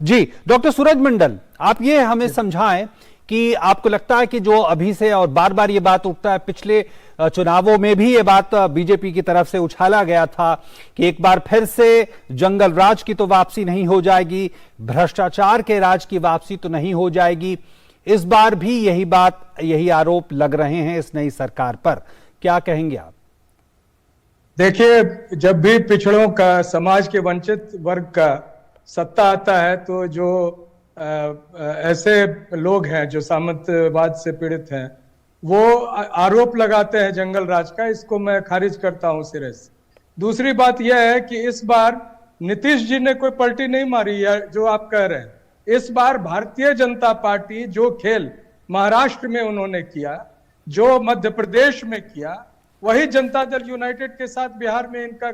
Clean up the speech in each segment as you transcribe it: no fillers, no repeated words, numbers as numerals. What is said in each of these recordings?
जी doctor सूरज मंडल, आप ये हमें समझाएं कि आपको लगता है कि जो अभी से और बार बार ये बात उठता है, पिछले चुनावों में भी ये बात बीजेपी की तरफ से उछाला गया था कि एक बार फिर से जंगल राज की तो वापसी नहीं हो जाएगी, भ्रष्टाचार के राज की वापसी तो नहीं हो जाएगी। इस बार भी यही बात, यही आरोप लग रहे हैं इस नई सरकार पर, क्या कहेंगे आप? देखिए, जब भी पिछड़ों का, समाज के वंचित वर्ग का सत्ता आता है तो जो ऐसे लोग हैं जो सामंतवाद से पीड़ित हैं, वो आरोप लगाते हैं जंगल राज का। इसको मैं खारिज करता हूं सिरे से। दूसरी बात यह है कि इस बार नीतीश जी ने कोई पलटी नहीं मारी है जो आप कह रहे हैं। इस बार भारतीय जनता पार्टी जो खेल महाराष्ट्र में उन्होंने किया, जो मध्य प्रदेश में किया, वही जनता दल यूनाइटेड के साथ बिहार में इनका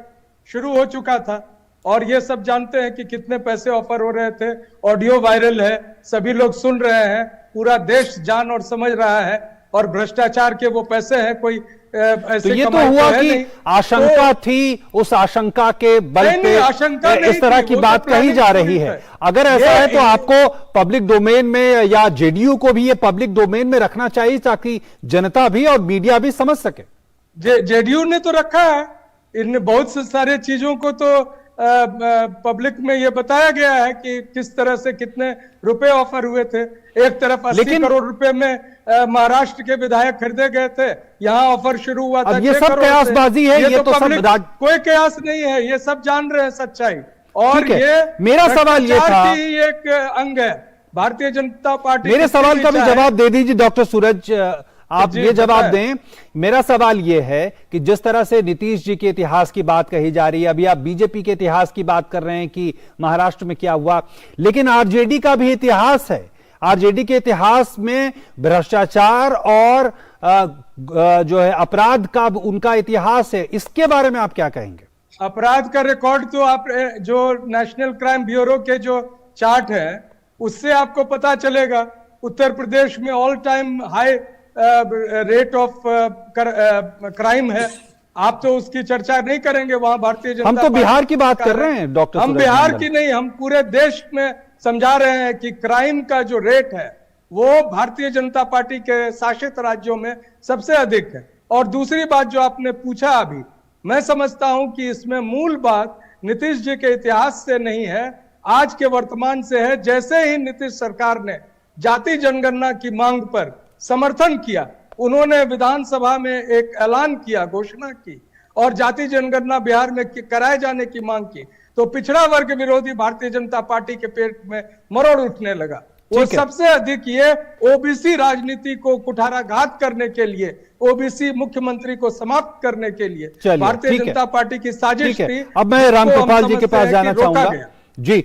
शुरू हो चुका था। और ये सब जानते हैं कि कितने पैसे ऑफर हो रहे थे। ऑडियो वायरल है, सभी लोग सुन रहे हैं, पूरा देश जान और समझ रहा है। और भ्रष्टाचार के वो पैसे हैं, कोई ऐसे तो ये तो हुआ कि आशंका थी, उस आशंका के बल पे इस तरह की बात कही जा रही है। अगर ऐसा है तो आपको पब्लिक डोमेन में या जेडीयू को भी ये पब्लिक डोमेन में रखना चाहिए ताकि जनता भी और मीडिया भी समझ सके। जेडीयू ने तो रखा है, इन बहुत से सारे चीजों को तो पब्लिक में ये बताया गया है कि किस तरह से कितने रुपए ऑफर हुए थे। एक तरफ 80 करोड़ रुपए में महाराष्ट्र के विधायक खरीदे गए थे, यहाँ ऑफर शुरू हुआ था। ये सब कयासबाजी है, ये तो सब कोई कयास नहीं है, ये सब जान रहे हैं सच्चाई। और ये मेरा सवाल ये था, एक अंग है भारतीय जनता पार्टी। मेरे सवाल का भी जवाब दे दीजिए डॉक्टर सूरज, आप ये जवाब दें। मेरा सवाल यह है कि जिस तरह से नीतीश जी के इतिहास की बात कही जा रही है, अभी आप बीजेपी के इतिहास की बात कर रहे हैं कि महाराष्ट्र में क्या हुआ, लेकिन आरजेडी का भी इतिहास है। आरजेडी के इतिहास में भ्रष्टाचार और जो है अपराध का उनका इतिहास है। इसके बारे में आप क्या कहेंगे? अपराध का रिकॉर्ड तो आप जो नेशनल क्राइम ब्यूरो के जो चार्ट है उससे आपको पता चलेगा। उत्तर प्रदेश में all time high rate of crime है। आप तो उसकी चर्चा नहीं करेंगे। वहां भारतीय जनता, हम तो बिहार की बात कर रहे हैं डॉक्टर। हम बिहार की नहीं, हम पूरे देश में समझा रहे हैं कि क्राइम का जो रेट है वो भारतीय जनता पार्टी के शासित राज्यों में सबसे अधिक है। और दूसरी बात जो आपने पूछा अभी, मैं समझता हूं कि इसमें मूल बात नीतीश जी के इतिहास से नहीं है, आज के वर्तमान से है। जैसे ही नीतीश सरकार ने जाति जनगणना की मांग पर समर्थन किया, उन्होंने विधानसभा में एक ऐलान किया, घोषणा की और जाति जनगणना बिहार में कराए जाने की मांग की, तो पिछड़ा वर्ग विरोधी भारतीय जनता पार्टी के पेट में मरोड़ उठने लगा। वो सबसे अधिक ये ओबीसी राजनीति को कुठाराघात करने के लिए, ओबीसी मुख्यमंत्री को समाप्त करने के लिए भारतीय जनता पार्टी की साजिश थी। अब मैं रामकृपाल जी के पास जाना चाहूंगा। जी।